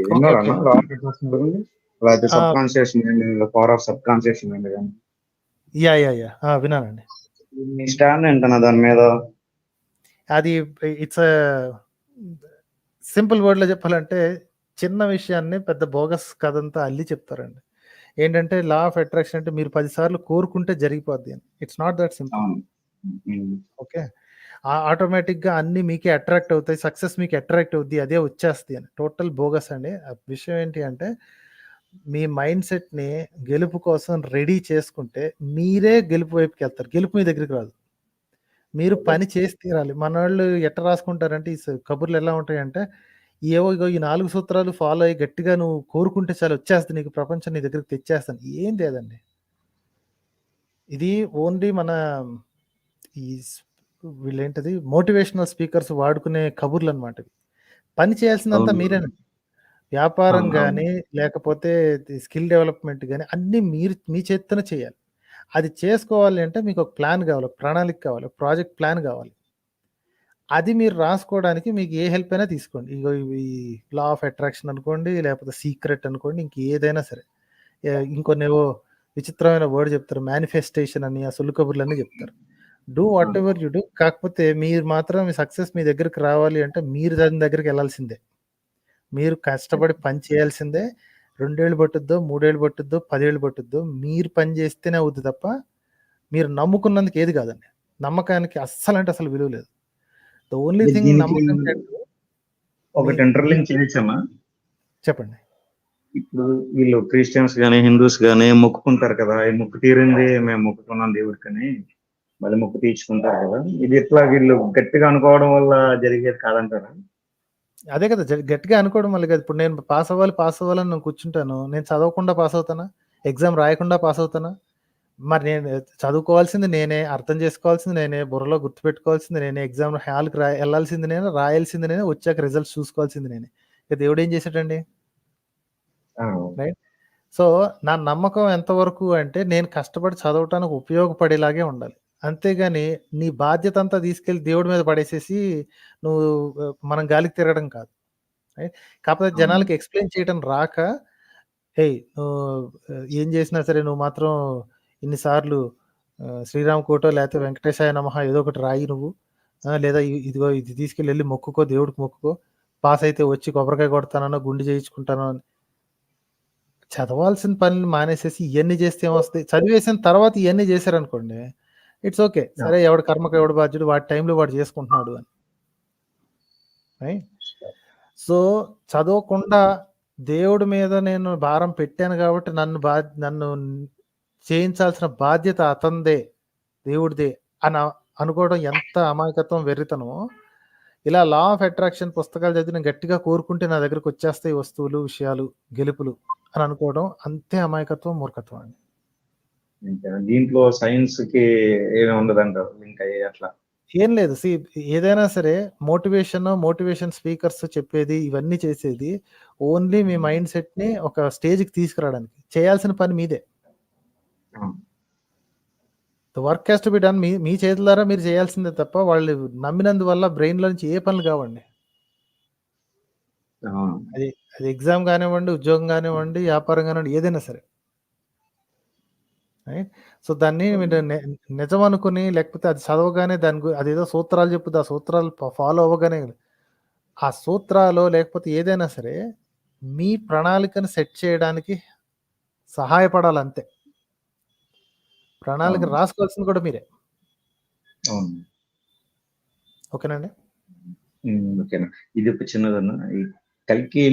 Okay. విన్నారా okay. అన్న law of attraction గురించి? లేకపోతే ఆ! Subconscious mind, power of subconscious mind గాని? యాహ్! ఆ! విన్నానండి. మీ స్టాండ్ ఏంటన్న దాని మీద? అది ఇట్స్ సింపుల్ వర్డ్‌లో చెప్పాలంటే, చిన్న విషయాన్ని పెద్ద బోగస్ కథంతా అల్లి చెప్తారండి. ఏంటంటే, లా ఆఫ్ అట్రాక్షన్ అంటే మీరు 10 సార్లు కోరుకుంటే జరిగిపోద్ది అని. It's not that simple. అవును. హ్మ్. ఓకే. ఆటోమేటిక్‌గా అన్నీ మీకే అట్రాక్ట్ అవుతాయి. సక్సెస్ మీకు అట్రాక్ట్ అవుద్ది. అదే వచ్చేస్తది అని. టోటల్ బోగస్ అండి. ఆ విషయం ఏంటి అంటే, మీ మైండ్ సెట్‌ని గెలుపు కోసం రెడీ చేసుకుంటే, మీరే గెలుపు వైపుకెళ్తారు. గెలుపు మీ దగ్గరికి రాదు. మీరు ఓకే. పని చేసి తీరాలి. మనోళ్ళు ఎట్ట రాసుకుంటారంటే, ఈ కబుర్లు ఎలా ఉంటాయంటే, ఏవో ఇగో ఈ 4 సూత్రాలు ఫాలో అయ్యి గట్టిగా నువ్వు కోరుకుంటే చాలు వచ్చేస్తది నీకు ప్రపంచం నీ దగ్గరికి తెచ్చేస్తాను. ఏం లేదండి. ఇది ఓన్లీ మన ఈ వీళ్ళేంటిది మోటివేషనల్ స్పీకర్స్ వాడుకునే కబుర్లనమాట ఇవి. పని చేయాల్సిందంతా అవును. మీరేనండి. వ్యాపారం అవునవును. గాని, లేకపోతే స్కిల్ డెవలప్‌మెంట్ గాని అన్నీ మీరు మీ చేత్తోనే చేయాలి. అది చేసుకోవాలి అంటే మీకొక ప్లాన్ గావాలి. ఒక ప్రణాళిక కావాలి. ఒక ప్రాజెక్ట్ ప్లాన్ గావాలి. అది మీరు రాసుకోవడానికి మీకు ఏ హెల్ప్ అయినా తీసుకోండి. ఇగో ఇవి లా ఆఫ్ అట్రాక్షన్ అనుకోండి, లేకపోతే సీక్రెట్ అనుకోండి, ఇంకేదైనా సరే. ఇంకొన్నేవో విచిత్రమైన వర్డ్ చెప్తారు. మేనిఫెస్టేషన్ అని, ఆ సొల్లు కబుర్లన్నీ చెప్తారు. డూ అవును. Whatever you do. కాకపోతే మీరు మాత్రం మీ సక్సెస్ మీ దగ్గరికి రావాలి అంటే మీరు దాని దగ్గరికెళ్ళాల్సిందే. మీరు కష్టపడి పని చేయాల్సిందే. 2 ఏళ్ళు పట్టుద్దో, 3 ఏళ్ళు పట్టుద్దో, 10 ఏళ్ళు పట్టుద్దో, మీరు పని చేస్తేనే అవుద్ది తప్ప, మీరు నమ్ముకున్నందుకు ఏది కాదండి. నమ్మకానికి అస్సలంటే అసలు విలువ లేదు. ద ఓన్లీ అంటే థింగ్ దీనికి నమ్మకం కంటే మీ ఒకటి మీ ఇంటర్‌లింక్ చేయొచ్చమ్మా? చెప్పండి. ఇప్పుడు వీళ్ళు క్రిస్టియన్స్ గాని, హిందూస్ గాని మొక్కుకుంటారు కదా! ఈ మొక్కు తీరింది మేము మొక్కుకున్నాం దేవుడికని. మళ్ళీ మొక్కు తీర్చుకుంటారు కదా! ఇది ఎట్లా వీళ్ళు గట్టిగా అనుకోవడం వల్ల జరిగేది కాదంటారా? అదే కదా! గట్టిగా అనుకోవడం వల్ల కాదు. ఇప్పుడు నేను పాస్ అవ్వాలని నేను కూర్చుంటాను. నేను చదవకుండా పాస్ అవుతానా? ఎగ్జామ్ రాయకుండా పాస్ అవుతానా? మరి నేను చదువుకోవాల్సింది నేనే, అర్థం చేసుకోవాల్సింది నేనే, బుర్రలో గుర్తుపెట్టుకోవాల్సింది నేనే, ఎగ్జామ్ హాల్‌కి ఎళ్ళాల్సింది నేనే, రాయాల్సింది నేనే, వచ్చాక రిజల్ట్స్ చూసుకోవాల్సింది నేనే. ఇక దేవుడేం చేసాడండి? ఆ! రైట్. సో, నా నమ్మకం ఎంతవరకు అంటే నేను కష్టపడి చదవటానికి ఉపయోగపడేలాగే ఉండాలి. అంతేగాని నీ బాధ్యతంతా తీసుకెళ్ళి దేవుడి మీద పడేసేసి నువ్వు మనం గాలికి తిరగడం కాదు. రైట్. కాకపోతే అవును. జనాలకి ఎక్స్‌ప్లెయిన్ చేయటం రాక, "ఏయ్! నువ్వు ఏం చేసినా సరే నువ్వు మాత్రం ఇన్ని సార్లు శ్రీరామ్ కోటో లేకపోతే వెంకటేశాయ నమః ఏదో ఒకటి రాయి నువ్వు. లేదా ఇదిగో ఇది తీసుకెళ్ళి ఎళ్లి మొక్కుకో, దేవుడికి మొక్కుకో. పాస్ అయితే వచ్చి కొబ్బరికాయ కొడతాననో, గుండు చేయించుకుంటానో" అని చదవాల్సిన పనులు మానేసేసి ఇయన్నీ చేస్తే ఏమొస్తది? చదివేసిన తర్వాత ఇయన్నీ చేశారనుకోండి, ఇట్స్ ఓకే. ఆ! సరే ఎవడి కర్మకు ఎవడు బాధ్యుడు. వాడి టైంలో వాడు చేసుకుంటున్నాడు అని. రైట్. సో, చదవకుండా దేవుడి మీద నేను భారం పెట్టాను కాబట్టి నన్ను చేయించాల్సిన బాధ్యత అతనిదే, దేవుడిదే అని అనుకోవడం ఎంత అమాయకత్వం, వెర్రితనమో. ఇలా లా ఆఫ్ అట్రాక్షన్ పుస్తకాలు చదివి నేను గట్టిగా కోరుకుంటే నా దగ్గరకొచ్చేస్తాయి వస్తువులు, విషయాలు, గెలుపులు అని అనుకోవడం అంతే అమాయకత్వం, మూర్ఖత్వం అండి. ఇంకా దీంట్లో సైన్స్‌కి ఏమి ఉండదంటారు లింక్ అయ్యి అట్లా. ఏం లేదు. ఏదైనా సరే మోటివేషన్ స్పీకర్స్ చెప్పేది ఇవన్నీ చేసేది ఓన్లీ మీ మైండ్ సెట్‌ని ఒక స్టేజ్‌కి తీసుకురావడానికి. చేయాల్సిన పని మీదే. ఆ! The work has to be done. మీ మీ చేతులారా మీరు చేయాల్సిందే తప్ప వాళ్ళు నమ్మినందువల్ల బ్రెయిన్‌లో నుంచి ఏ పనులు కావండి. అవును. అది అది ఎగ్జామ్ గానివ్వండి, ఉద్యోగం గానివ్వండి, వ్యాపారం గానివ్వండి ఏదైనా సరే. రైట్. సో, దాన్ని మీరు నిజం అనుకుని లేకపోతే అది చదవగానే అదేదో సూత్రాలు చెప్పుద్ది. ఆ సూత్రాలు ఫాలో అవ్వగానే ఆ సూత్రాలో లేకపోతే ఏదైనా సరే మీ ప్రణాళికను సెట్ చేయడానికి సహాయపడాలంతే. ప్రణాళిక అవును. రాసుకోవాల్సింది కూడా మీరే. అవును. ఓకేనండి? ఓకేనా. ఇది ఒక చిన్నదన్నా. ఈ 'కల్కి'